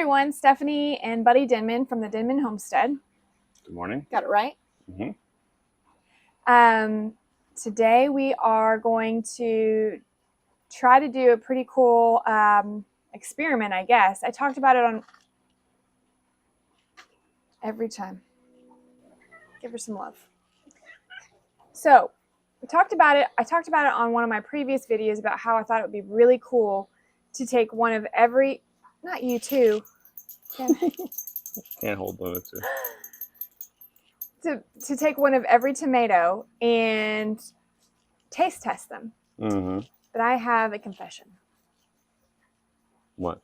everyone, Stephanie and Buddy Denman from the Denman Homestead. Good morning. Got it right? Mm-hmm. Today we are going to try to do a pretty cool experiment, I guess. I talked about it on every time. Give her some love. So we talked about it. I talked about it on one of my previous videos about how I thought it would be really cool to take one of every, not you too. Can't hold on to take one of every tomato and taste test them. Mm-hmm. But I have a confession. What?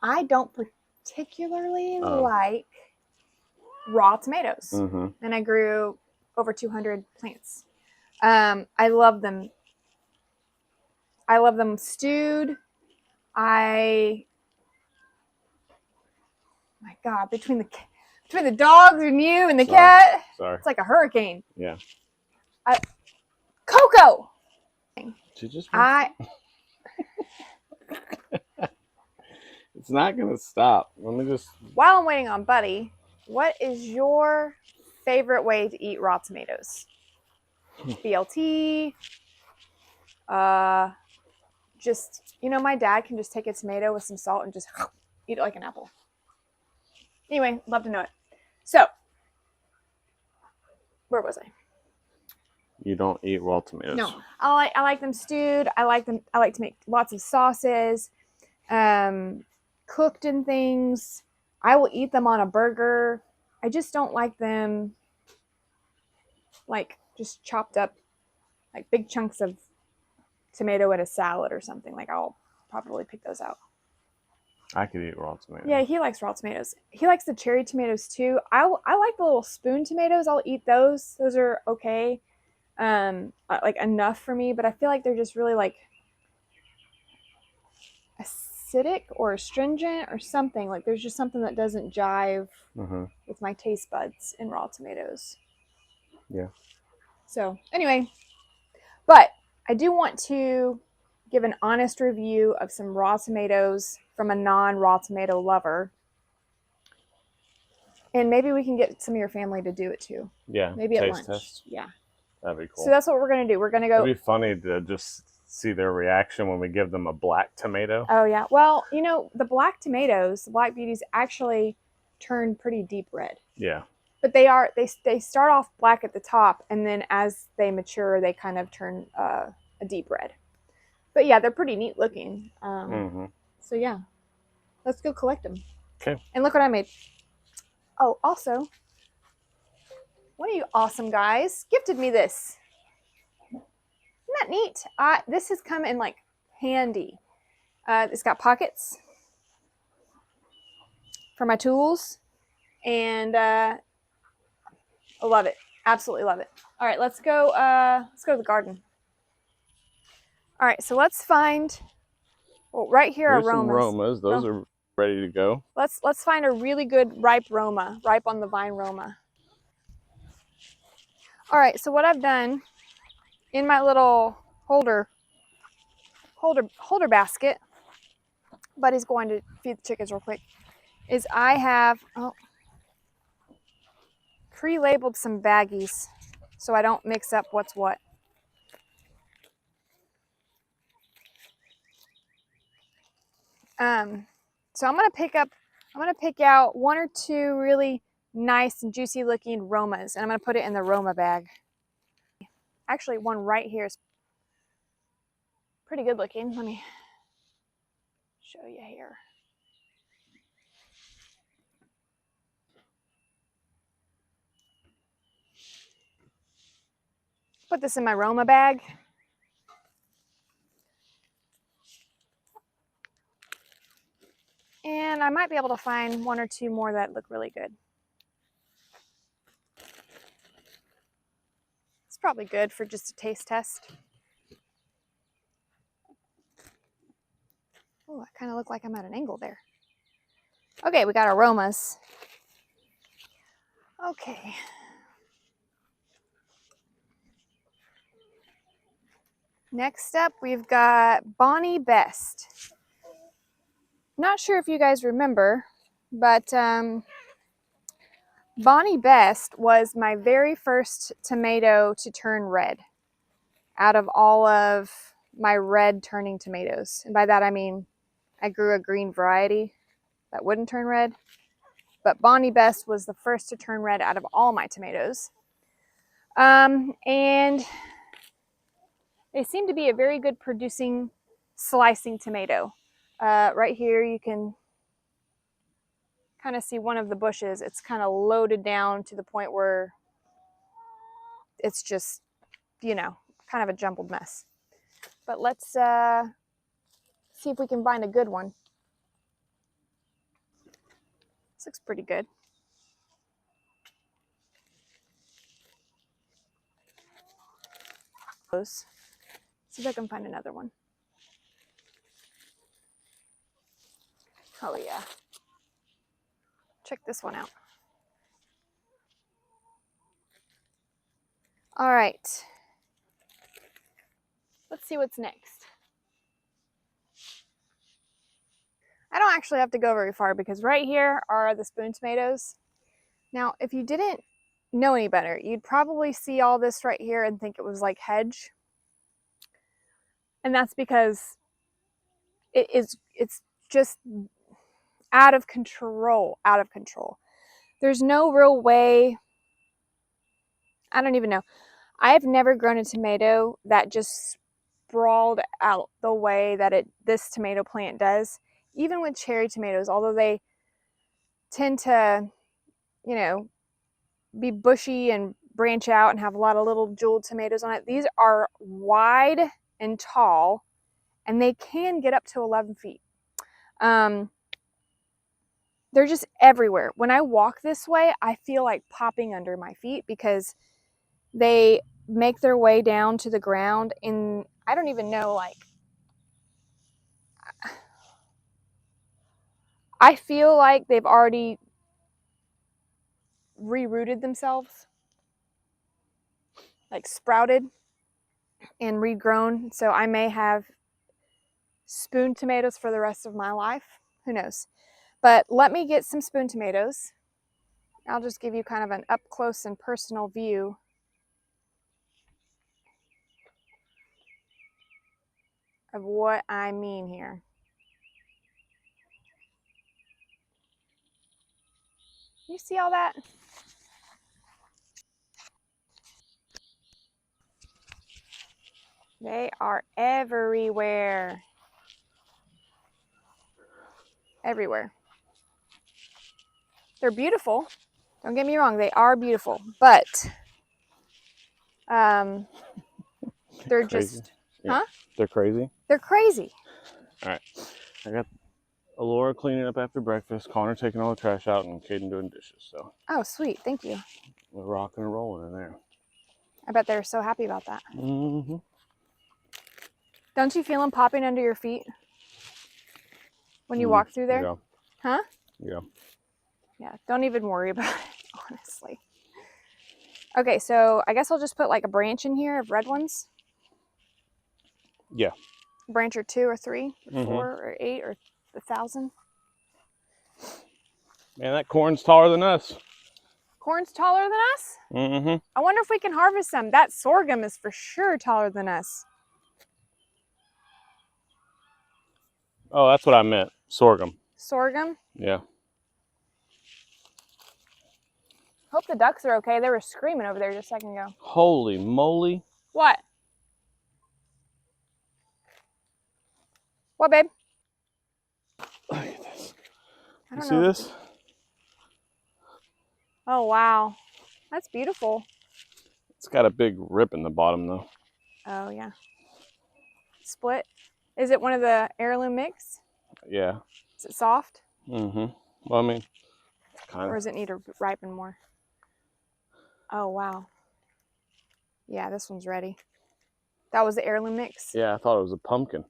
I don't particularly like raw tomatoes. Mm-hmm. And I grew over 200 plants. I love them. I love them stewed. My God, between the dogs and you and the cat, it's like a hurricane. Yeah. Coco. Did you just It's not gonna stop. Let me just. While I'm waiting on Buddy, what is your favorite way to eat raw tomatoes? BLT. Just, my dad can just take a tomato with some salt and just eat it like an apple. Anyway, love to know it. So, where was I? You don't eat raw tomatoes. No, I like them stewed. I like to make lots of sauces, cooked in things. I will eat them on a burger. I just don't like them like just chopped up, like big chunks of tomato in a salad or something. Like I'll probably pick those out. I could eat raw tomatoes. Yeah, he likes raw tomatoes. He likes the cherry tomatoes too. I like the little spoon tomatoes. I'll eat those. Those are okay. Like enough for me, but I feel like they're just really like acidic or astringent or something. Like there's just something that doesn't jive with my taste buds in raw tomatoes. Yeah. So anyway, but I do want to give an honest review of some raw tomatoes from a non-raw tomato lover. And maybe we can get some of your family to do it too. Yeah. Maybe at lunch. Test. Yeah. That'd be cool. So that's what we're going to do. We're going to go. It'd be funny to just see their reaction when we give them a black tomato. Oh, yeah. Well, the black tomatoes, the black beauties, actually turn pretty deep red. Yeah. But they start off black at the top, and then as they mature, they kind of turn a deep red. But yeah, they're pretty neat looking. So yeah, let's go collect them. Okay. And look what I made. Oh, also, one of you awesome guys gifted me this. Isn't that neat? This has come in like handy. It's got pockets for my tools, and I love it. Absolutely love it. All right, let's go to the garden. All right, so let's find. Well, right here are Romas. Some Romas. Those are ready to go. Let's find a really good ripe Roma, ripe on the vine Roma. All right, so what I've done in my little holder basket, Buddy's going to feed the chickens real quick, is I have pre-labeled some baggies so I don't mix up what's what. So I'm gonna pick out one or two really nice and juicy looking Romas, and I'm gonna put it in the Roma bag. Actually, one right here is pretty good looking. Let me show you here. Put this in my Roma bag. And I might be able to find one or two more that look really good. It's probably good for just a taste test. Oh, I kind of look like I'm at an angle there. Okay, we got our Romas. Okay. Next up, we've got Bonny Best. Not sure if you guys remember, but Bonny Best was my very first tomato to turn red out of all of my red turning tomatoes. And by that I mean I grew a green variety that wouldn't turn red, but Bonny Best was the first to turn red out of all my tomatoes. And they seem to be a very good producing slicing tomato. Right here you can kind of see one of the bushes. It's kind of loaded down to the point where it's just, you know, kind of a jumbled mess. But let's see if we can find a good one. This looks pretty good. See if I can find another one. Oh yeah. Check this one out. All right. Let's see what's next. I don't actually have to go very far because right here are the spoon tomatoes. Now, if you didn't know any better, you'd probably see all this right here and think it was like hedge. And that's because it's just out of control, out of control. There's no real way, I don't even know. I've never grown a tomato that just sprawled out the way that this tomato plant does. Even with cherry tomatoes, although they tend to, you know, be bushy and branch out and have a lot of little jeweled tomatoes on it, these are wide and tall, and they can get up to 11 feet. They're just everywhere. When I walk this way, I feel like popping under my feet because they make their way down to the ground in, I don't even know, like, I feel like they've already rerooted themselves, like sprouted and regrown. So I may have spoon tomatoes for the rest of my life. Who knows? But let me get some spoon tomatoes. I'll just give you kind of an up close and personal view of what I mean here. You see all that? They are everywhere. Everywhere. They're beautiful. Don't get me wrong, they are beautiful, but they're Crazy. just, Yeah. huh? They're crazy. They're crazy. All right. I got Alora cleaning up after breakfast, Connor taking all the trash out, and Caden doing dishes. So. Oh, sweet. Thank you. We're rocking and rolling in there. I bet they're so happy about that. Mm-hmm. Don't you feel them popping under your feet when you walk through there? Yeah. Huh? Yeah. Yeah, don't even worry about it, honestly. Okay, so I guess I'll just put like a branch in here of red ones. Yeah. A branch or 2 or 3 or 4 or 8 or 1,000. Man, that corn's taller than us. Corn's taller than us? Mm-hmm. I wonder if we can harvest some. That sorghum is for sure taller than us. Oh, that's what I meant. Sorghum. Sorghum? Yeah. Hope the ducks are okay. They were screaming over there just a second ago. Holy moly. What? What, babe? Look at this. I You don't see know. this? Oh, wow. That's beautiful. It's got a big rip in the bottom, though. Oh, yeah. Split. Is it one of the Heriloom Mix? Yeah. Is it soft? Mm-hmm. Well, I mean, kind Or of. does it need to ripen more? Oh, wow. Yeah, this one's ready. That was the Heriloom Mix? Yeah, I thought it was a pumpkin.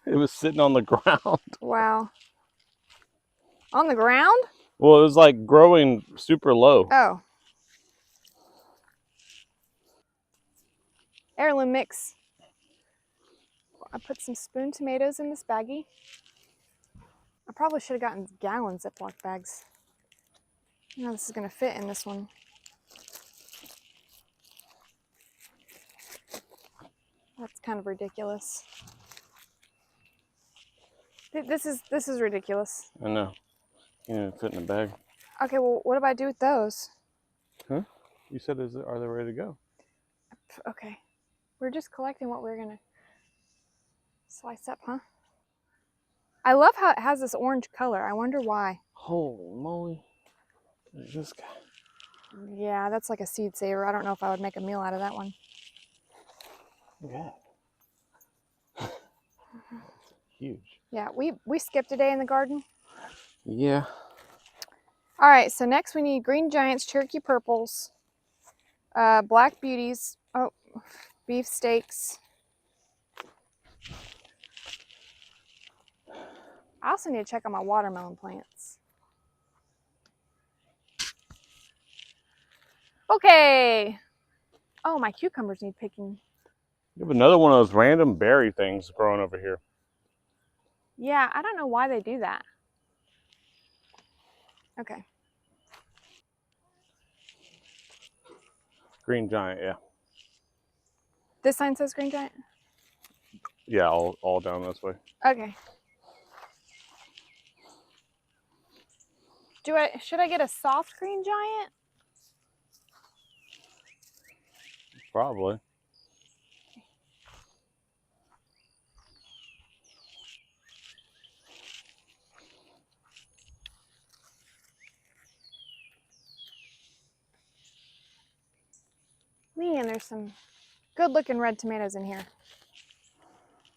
It was sitting on the ground. Wow. On the ground? Well, it was like growing super low. Oh. Heriloom Mix. I put some spoon tomatoes in this baggie. I probably should have gotten gallon Ziploc bags. Now this is going to fit in this one. That's kind of ridiculous. This is ridiculous. I know. You know, fit in a bag. Okay, well, what do I do with those? Huh? You said, are they ready to go? Okay. We're just collecting what we're going to slice up, huh? I love how it has this orange color. I wonder why. Holy moly. There's this guy. Yeah, that's like a seed saver. I don't know if I would make a meal out of that one. Yeah. Huge. Yeah, we skipped a day in the garden. Yeah. All right, so next we need Green Giants, Cherokee Purples, Black Beauties, beef steaks. I also need to check on my watermelon plants. Okay. Oh, my cucumbers need picking. You have another one of those random berry things growing over here. Yeah, I don't know why they do that. Okay. Green Giant, yeah. This sign says Green Giant? Yeah, all down this way. Okay. Should I get a soft Green Giant? Probably. Man, there's some good looking red tomatoes in here.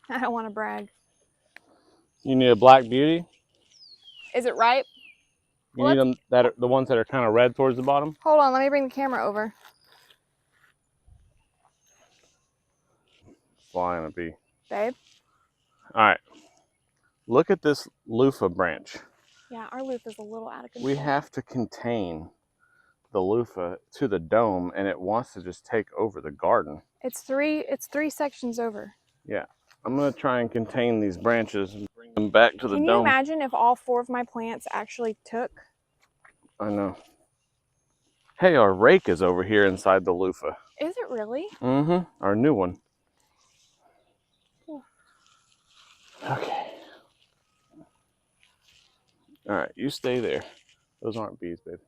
I don't want to brag. You need a Black Beauty? Is it ripe? You need them the ones that are kind of red towards the bottom? Hold on, let me bring the camera over. Flying a bee. Babe? Alright. Look at this loofah branch. Yeah, our loofah is a little out of control. We have to contain the loofah to the dome, and it wants to just take over the garden. It's three sections over. Yeah. I'm going to try and contain these branches and bring them back to the dome. Can you imagine if all 4 of my plants actually took? I know. Hey, our rake is over here inside the loofah. Is it really? Mm-hmm. Our new one. Cool. Okay. All right, you stay there. Those aren't bees, babe.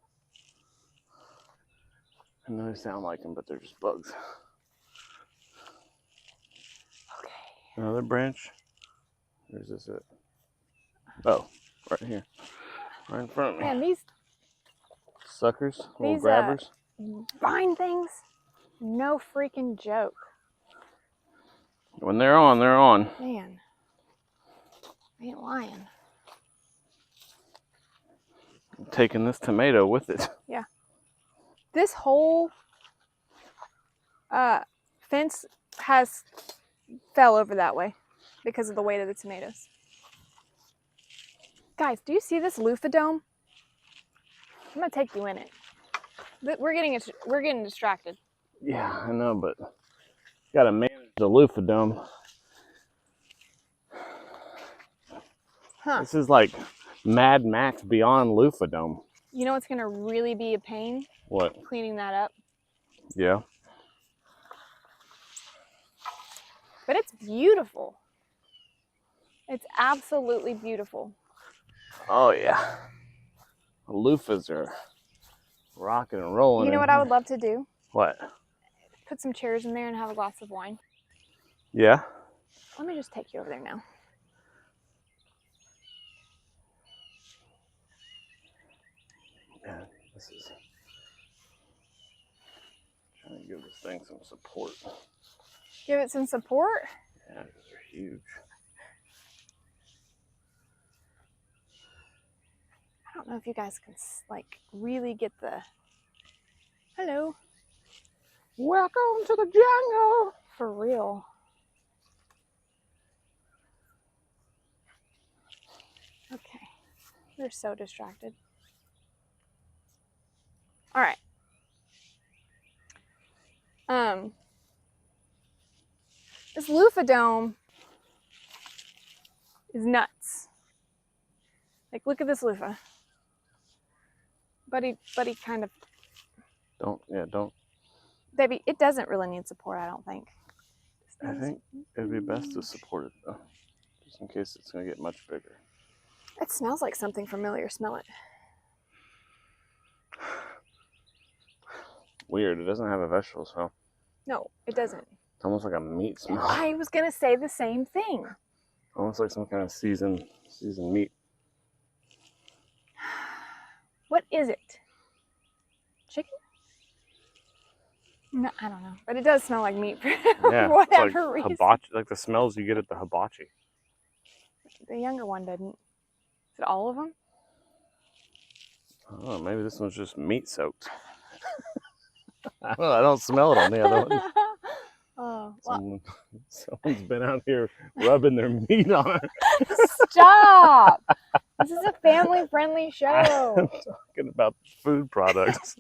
I know they sound like them, but they're just bugs. Okay. Another branch. Where's this at? Oh, right here. Right in front of me. Man, these Suckers, little grabbers. vine things, no freaking joke. When they're on, they're on. Man, I ain't lying. I'm taking this tomato with it. Yeah. This whole fence fell over that way because of the weight of the tomatoes. Guys, do you see this Luffa Dome? I'm gonna take you in it. We're getting distracted. Yeah, I know, but gotta manage the Luffa Dome. Huh. This is like Mad Max beyond Luffa Dome. You know what's gonna really be a pain? What? Cleaning that up. Yeah. But it's beautiful. It's absolutely beautiful. Oh yeah. The loofahs are rocking and rolling. You know what I would love to do? What? Put some chairs in there and have a glass of wine. Yeah. Let me just take you over there now. Yeah, this is trying to give this thing some support. Give it some support? Yeah, because they're huge. I don't know if you guys can like really get the... Hello. Welcome to the jungle. For real. Okay. We're so distracted. All right. This Luffa Dome is nuts. Like, look at this loofah. Buddy kind of, Don't. baby, it doesn't really need support, I don't think. I think it'd be best to support it though, just in case it's gonna get much bigger. It smells like something familiar. Smell it. Weird, it doesn't have a vegetable smell. No, it doesn't. It's almost like a meat smell. I was gonna say the same thing. Almost like some kind of seasoned meat. What is it? Chicken? No, I don't know. But it does smell like meat for Yeah, whatever like reason. hibachi, like the smells you get at the hibachi. The younger one didn't. Is it all of them? I don't know, maybe this one's just meat soaked. I don't know, I don't smell it on the other one. Oh, well. Someone's been out here rubbing their meat on it. Stop! This is a family-friendly show. I'm talking about food products.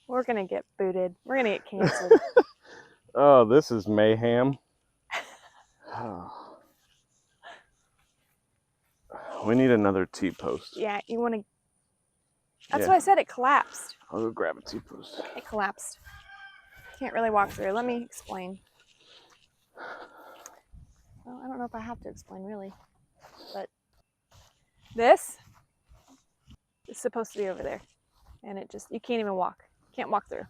We're gonna get booted. We're gonna get canceled. Oh, this is mayhem. We need another T-post. Yeah, you want to... That's what I said, it collapsed. I'll go grab a T-post. It collapsed. Can't really walk through. Let me explain. Well, I don't know if I have to explain, really. But this is supposed to be over there. And it just... You can't even walk. Can't walk through.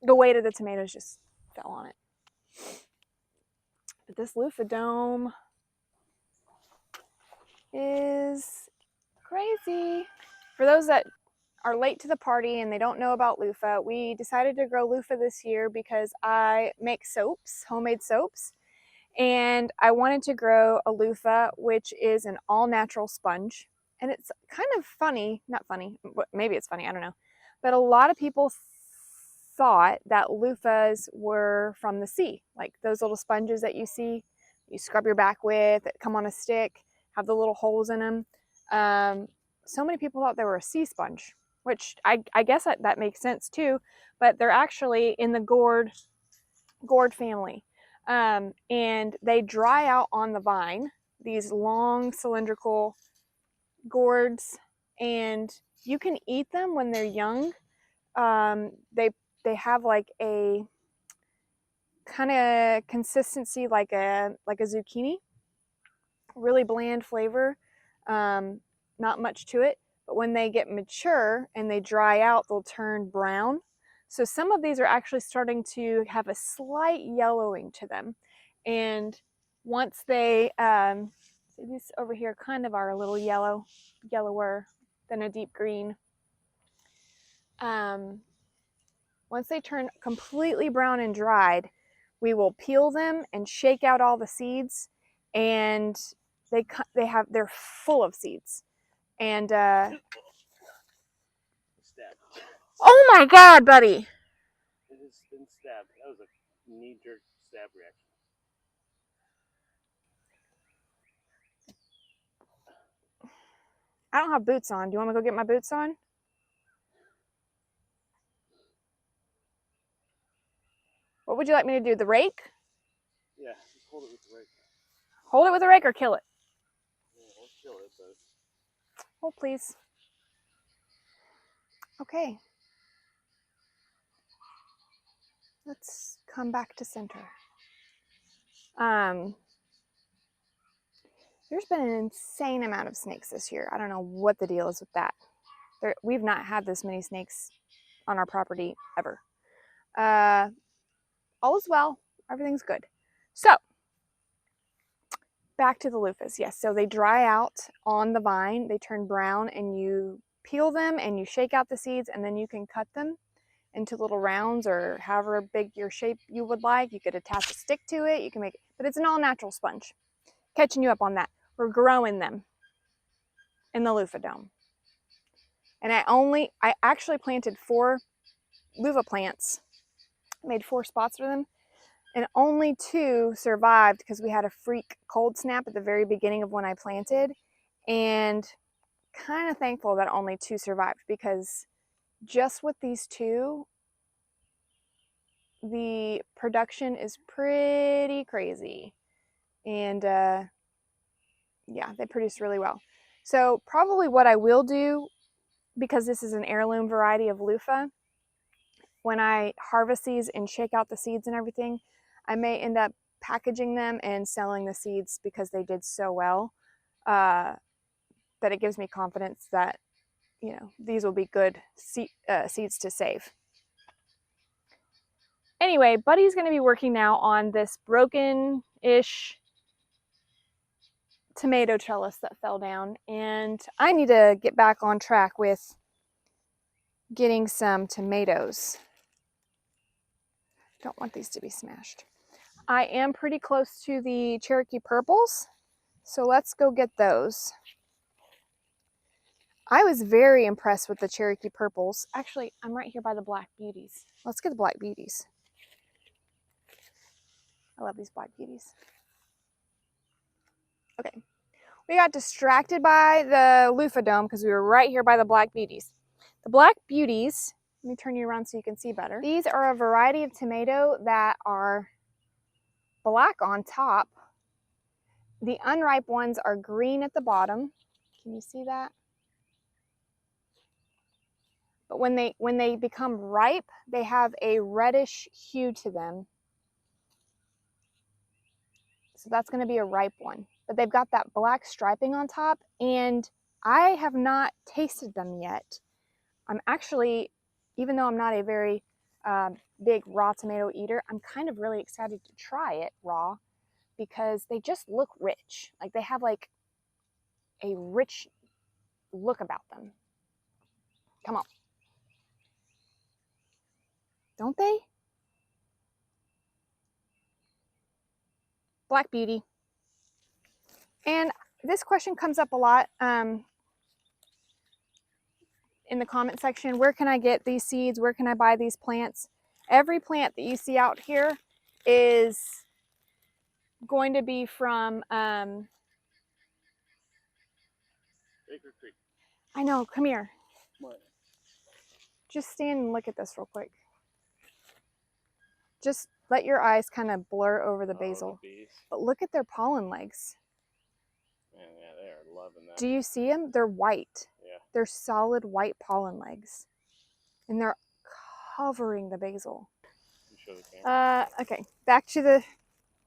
The weight of the tomatoes just fell on it. But this Luffa Dome is crazy. For those that are late to the party and they don't know about Luffa, we decided to grow Luffa this year because I make soaps, homemade soaps, and I wanted to grow a Luffa, which is an all-natural sponge. And it's kind of funny, not funny, maybe it's funny, I don't know, but a lot of people thought that loofahs were from the sea, like those little sponges that you see, you scrub your back with, that come on a stick, have the little holes in them. So many people thought they were a sea sponge, which I guess that makes sense too, but they're actually in the gourd family. And they dry out on the vine, these long cylindrical gourds, and you can eat them when they're young. They have like a kind of consistency like a zucchini, really bland flavor, not much to it, but when they get mature and they dry out, they'll turn brown. So some of these are actually starting to have a slight yellowing to them, and once they see, these over here kind of are a little yellower than a deep green. Once they turn completely brown and dried, we will peel them and shake out all the seeds, and they're full of seeds. And oh my God, buddy! It has been stabbed. That was a knee-jerk stab reaction. I don't have boots on. Do you want me to go get my boots on? What would you like me to do? The rake? Yeah, just hold it with the rake. Hold it with a rake or kill it? Yeah, we'll kill it, but... Hold, please. Okay. Let's come back to center. There's been an insane amount of snakes this year. I don't know what the deal is with that. We've not had this many snakes on our property ever. All is well. Everything's good. So, back to the loofahs. Yes, so they dry out on the vine. They turn brown, and you peel them and you shake out the seeds, and then you can cut them into little rounds or however big your shape you would like. You could attach a stick to it. You can make it, but it's an all-natural sponge. Catching you up on that. We're growing them in the Luffa Dome. And I actually planted 4 Luffa plants, made 4 spots for them, and only 2 survived because we had a freak cold snap at the very beginning of when I planted, and kind of thankful that only 2 survived, because just with these 2, the production is pretty crazy. And yeah, they produce really well. So probably what I will do, because this is an heirloom variety of Luffa, when I harvest these and shake out the seeds and everything, I may end up packaging them and selling the seeds because they did so well, that it gives me confidence that, you know, these will be good seeds to save. Anyway, Buddy's going to be working now on this broken-ish tomato trellis that fell down, and I need to get back on track with getting some tomatoes. Don't want these to be smashed. I am pretty close to the Cherokee Purples, so let's go get those. I was very impressed with the Cherokee Purples. Actually, I'm right here by the Black Beauties. Let's get the Black Beauties. I love these Black Beauties. Okay, we got distracted by the Luffa Dome because we were right here by the Black Beauties. The Black Beauties, let me turn you around so you can see better. These are a variety of tomato that are black on top. The unripe ones are green at the bottom. Can you see that? But when they become ripe, they have a reddish hue to them. So that's going to be a ripe one. But they've got that black striping on top, and I have not tasted them yet. I'm actually, even though I'm not a very big raw tomato eater, I'm kind of really excited to try it raw because they just look rich. Like they have like a rich look about them. Come on. Don't they? Black Beauty. And this question comes up a lot in the comment section. Where can I get these seeds? Where can I buy these plants? Every plant that you see out here is going to be from Baker Creek. I know, come here. What? Just stand and look at this real quick. Just let your eyes kind of blur over the basil. The bees. But look at their pollen legs. Man, yeah, they are loving that. Do you see them? They're white. Yeah. They're solid white pollen legs. And they're covering the basil. You show the camera. Okay, back to the,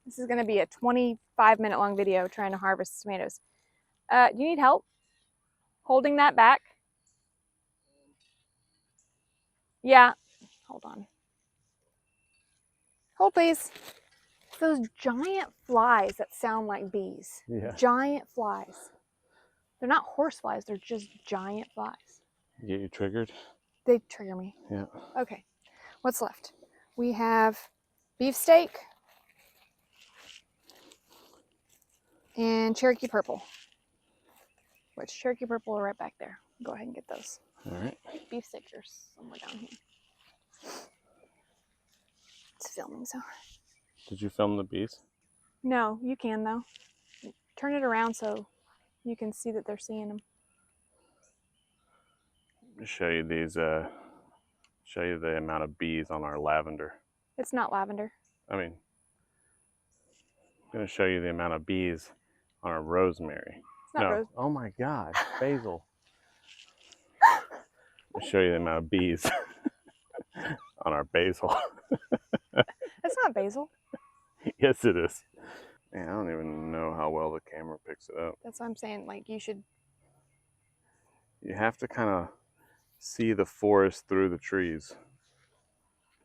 this is gonna be a 25-minute long video trying to harvest tomatoes. Do you need help holding that back? Yeah, hold on. Hold please. Those giant flies that sound like bees. Yeah. Giant flies. They're not horse flies, they're just giant flies. Get you triggered? They trigger me. Yeah. Okay, what's left? We have beefsteak and Cherokee Purple. Which Cherokee Purple are right back there. Go ahead and get those. All right. Beefsteaks are somewhere down here. It's filming, so. Did you film the bees? No, you can though. Turn it around so you can see that they're seeing them. Let me show you these. Show you the amount of bees on our lavender. It's not lavender. I mean, I'm gonna show you the amount of bees on our rosemary. It's not rose. Oh my God, basil. I'll show you the amount of bees on our basil. It's not basil. Yes, it is. Man, I don't even know how well the camera picks it up. That's what I'm saying. Like you should. You have to kind of see the forest through the trees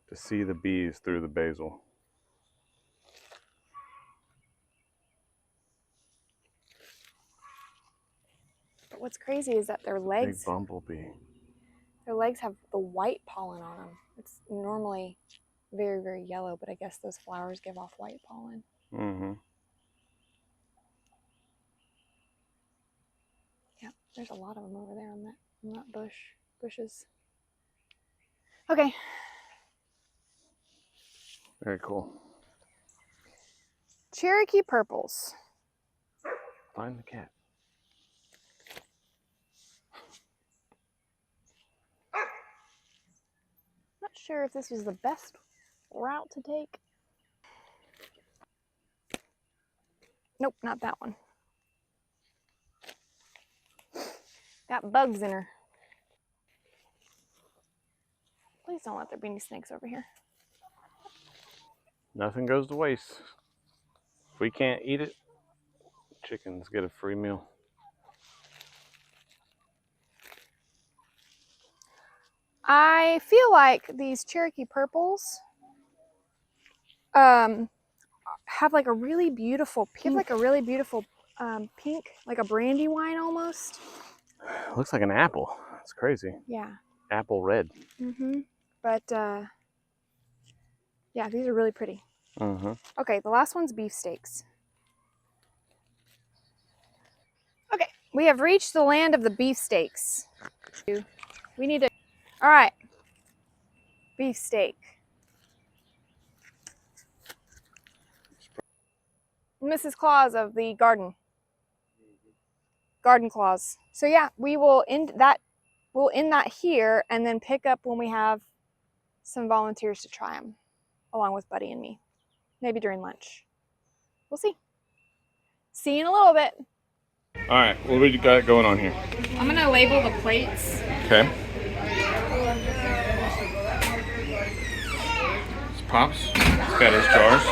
to see the bees through the basil. But what's crazy is that their legs. Big bumblebee. Their legs have the white pollen on them. It's normally very, very yellow, but I guess those flowers give off white pollen. Mm-hmm. Yeah, there's a lot of them over there on that bushes. Okay. Very cool. Cherokee Purples. Find the cat. Not sure if this was the best route to take. Nope, not that one. Got bugs in her. Please don't let there be any snakes over here. Nothing goes to waste. If we can't eat it, chickens get a free meal. I feel like these Cherokee Purples have like a really beautiful pink, pink, like a brandy wine almost. It looks like an apple. It's crazy. Yeah. Apple red. Mm-hmm. But yeah, these are really pretty. Mm-hmm. Okay, the last one's beefsteaks. Okay, we have reached the land of the beefsteaks. We need to. All right, beefsteak. Mrs. Claus of the garden. Garden Claus. So yeah, we will end that. We'll end that here and then pick up when we have some volunteers to try them, along with Buddy and me. Maybe during lunch. We'll see. See you in a little bit. All right, what do we got going on here? I'm gonna label the plates. Okay. It's Pops. He's got his jars.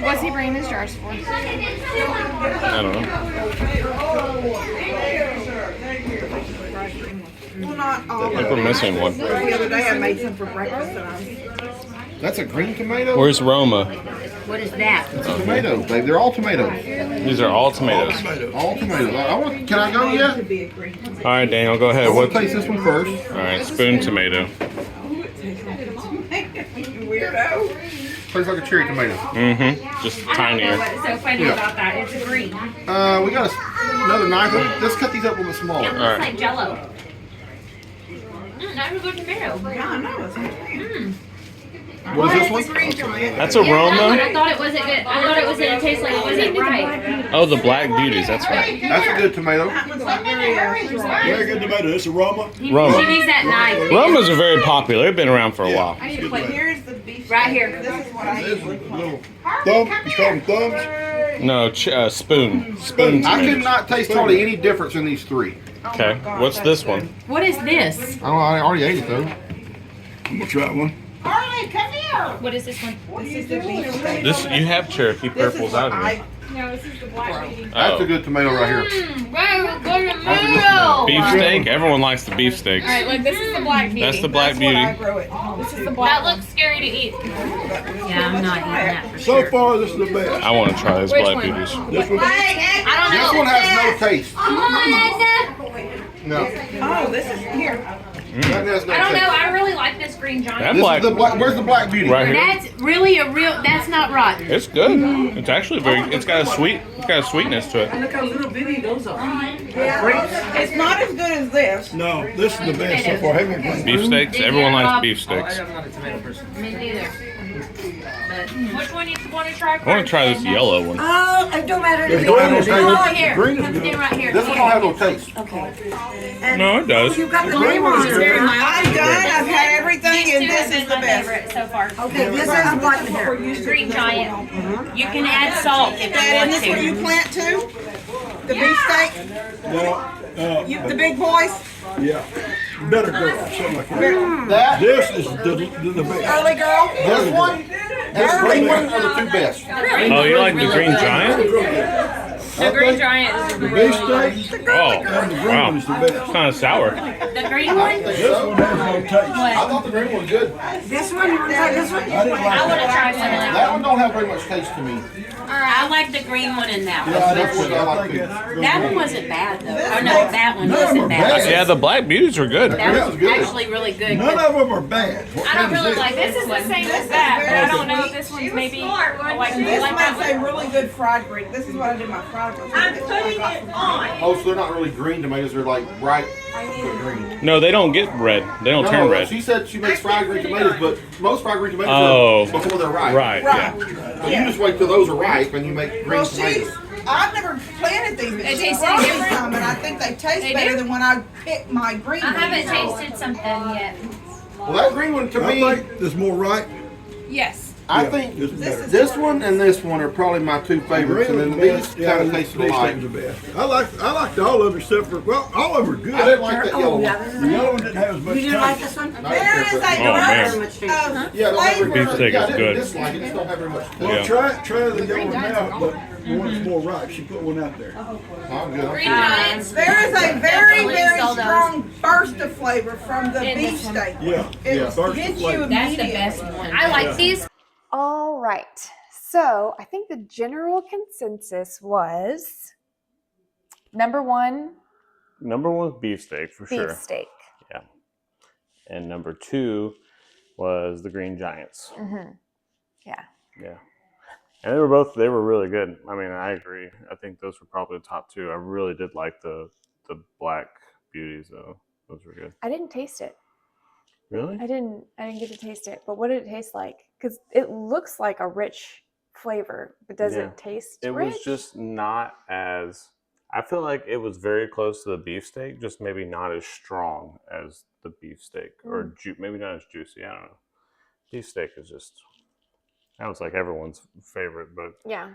What's he bringing his jars for? I don't know. Well, not all I think we're missing one. The other day I made some for breakfast and That's a green tomato? Where's Roma? What is that? It's a tomato, babe. They're all tomatoes. These are all tomatoes. All tomatoes. Can I go yet? to be a green. All right, Daniel, go ahead. We'll What? taste this one first. All right, spoon tomato. Weirdo. Tastes like a cherry tomato. Mm-hmm. Just tinier. What's so funny about that? It's green. We got another knife. Let's cut these up a little bit smaller. It looks right. like Jello. That's a good tomato. Yeah, I know. It's What is this one? green tomato. That's a That one, I Roma. thought it wasn't good. I thought it was gonna taste like it wasn't right. Oh, the Black Beauties. That's right. That's a good tomato. That one's like very Very good tomato. It's a Roma. Roma. She needs that knife. Romas are very popular. They've been around for a while. Here's the beef. Right here. This is what I usually put. Little thumb. You call them thumbs? No, spoon. Spoon I could tomatoes. not taste hardly any difference in these three. Okay. What's this one? What is this? I already ate it though. I'm going to try one. Harley, come here. What is this one? This is the beef steak. This you have Cherokee This is Purples what out here. No, this is the black beauty. That's Oh. a good tomato right here. Wow, good tomato. Beefsteak. Everyone likes the beefsteaks. All right, look, this is the black beauty. That's the Black Beauty. I grow it. This is the black That one. looks scary to eat. Yeah, I'm not eating that for So sure. far, this is the best. I want to try this Which Black one? Beauties. This one, I don't This know. one has no taste. No. Oh, this is here. That has no I don't know. taste. I really like this green giant. That This black, is the black. Where's the Black Beauty? right here. That's really a real. That's not rotten. It's good. It's actually very. It's got a sweetness to it. Yeah. It's not as good as this. no, this is the best so far. Have you Beefsteaks. Everyone likes beefsteaks. Me neither. But which one you want to try first? I want to try this yellow one. Oh, it don't matter to It's me. green is Oh, good. here. Green is Come good. stand right here. This one don't have no taste. No, it does. You got the Green name one on is it. very I'm done. I've had everything, and this is the my best. favorite so far. Okay, this is the black here. Green giant. You can add salt if you Dad, want and this what you to. plant too? The beefsteak? The big boys? Yeah. Better girl. Something like that. That, This is the best. Early girl? this one, this green one are the two best. Oh, you like the green giant? The green giant is The really beefsteak Oh, and the green wow. one is the It's best. kind of sour. the green one. This one has no taste. I thought the green one was good. This one, you want to try this one? I didn't like I want to that. try some of that. That one don't have very much taste to me. I like the green one in that one. Yeah, That's what I I like think too. it's That one wasn't bad though. Oh no, that one None of them wasn't are bad. bad. Yeah, the Black Beauties were good. That was was good. actually really good. None of them are bad. What I don't kind is really this? like This is the same as that, but I don't know if this one's maybe like This like makes that a really good fried green. This is what I did my fried green. I'm putting it on. Oh, so they're not really green tomatoes. They're like bright green. No, they don't get red. They don't turn red. She said she makes fried green tomatoes, but most fried green tomatoes Oh. are before they're ripe. Right. Yeah. So you just wait till those are ripe and you make green Well, tomatoes. I've never planted these, but They she taste brought me different? some, and I think they taste They better do? than when I picked my green I haven't ones. tasted something yet. Well, that green one to I me, think it's more ripe. Yes. I Yeah, think this is better. this one and this one are probably my two favorites, and then these kind of taste alike. The best. I liked all of them except for, well, all of them are good. I didn't like that yellow one. The yellow one didn't have as much You didn't like taste. this one? There is a man. burst of Yeah, don't have very flavor. much. Beefsteak Yeah, I is didn't good. dislike it. Just don't have very much. Well, Yeah. try the yellow one now, but the one that's more ripe. She put one out there. I'm good. Green Giants. There is a very, Definitely very sell those. strong burst of flavor from the And this one. beefsteak. Yeah, It yeah. First hits flavor. you That's the immediately. best one. I like these. All right. So I think the general consensus was number one, Number one was beefsteak for sure. beefsteak. Yeah. And number two was the Green Giants. Yeah. Yeah. And they were really good. I mean, I agree. I think those were probably the top two. I really did like the black beauties though. Those were good. I didn't taste it. Really? I didn't get to taste it. But what did it taste like? Because it looks like a rich flavor, but does Yeah. it taste It rich? was just not as, I feel like it was very close to the beefsteak, just maybe not as strong as the beefsteak or maybe not as juicy. I don't know. Beefsteak is just, that was like everyone's favorite, but Yeah.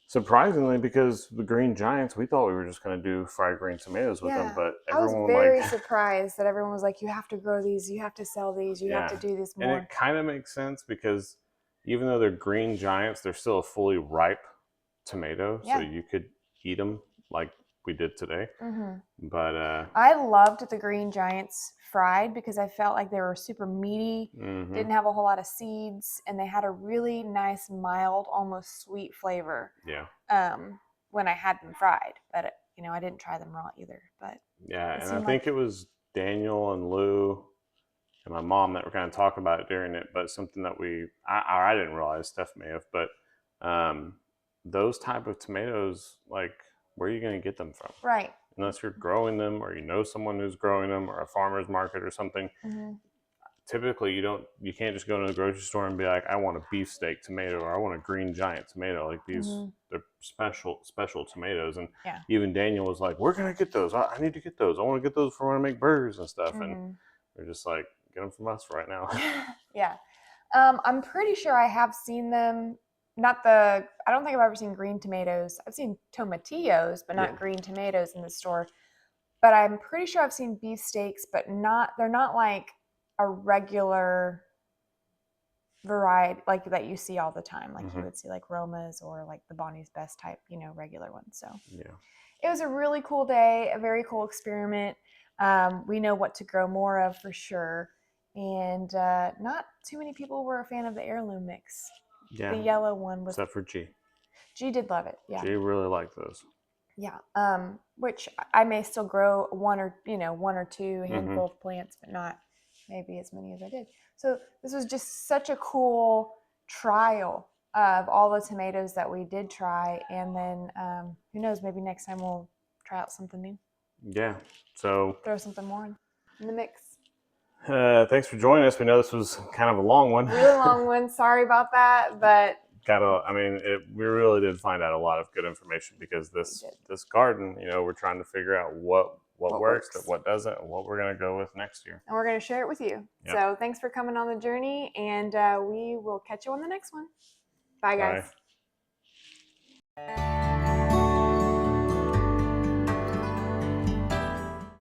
surprisingly, because the Green Giants, we thought we were just going to do fried green tomatoes with them, Yeah. but I was everyone very like, surprised that everyone was like, you have to grow these, you have to sell these, you have to do this and more. it kind of makes sense because even though they're Green Giants, they're still a fully ripe tomato, Yeah. so you could eat them like we did today. But I loved the Green Giants fried because I felt like they were super meaty, mhm. didn't have a whole lot of seeds, and they had a really nice, mild, almost sweet flavor Yeah. when I had them fried. But, I didn't try them raw either. But Yeah, it and I seemed think like- it was Daniel and Lou and my mom that were kind of talking about it during it, but something that I didn't realize, Steph may have, but those type of tomatoes, like, where are you going to get them from? right. Unless you're growing them or you know someone who's growing them or a farmer's market or something. Typically you can't just go to the grocery store and be like, I want a beefsteak tomato or I want a Green Giant tomato. Like these, they're special tomatoes. And Yeah. even Daniel was like, we're going to get those. I need to get those. I want to get those for when I make burgers and stuff. And they're just like, get them from us right now. Yeah. I'm pretty sure I have seen them. I don't think I've ever seen green tomatoes. I've seen tomatillos, but not green tomatoes in the store. But I'm pretty sure I've seen beefsteaks, but they're not like a regular variety like that you see all the time. Like you would see like Romas or like the Bonny's Best type, regular ones. So Yeah. it was a really cool day, a very cool experiment. We know what to grow more of for sure. And not too many people were a fan of the heirloom mix. Yeah. The yellow one was. Except for G. G did love it. Yeah. G really liked those. Yeah. Which I may still grow one or two handful of plants, but not maybe as many as I did. So this was just such a cool trial of all the tomatoes that we did try. And then who knows, maybe next time we'll try out something new. Yeah. So Throw something more in the mix. thanks for joining us. We know this was kind of a long one. Really long one. Sorry about that, but we really did find out a lot of good information because this garden, we're trying to figure out what works, what doesn't, and what we're going to go with next year. And we're going to share it with you. Yep. So thanks for coming on the journey, and we will catch you on the next one. Bye, guys. Bye.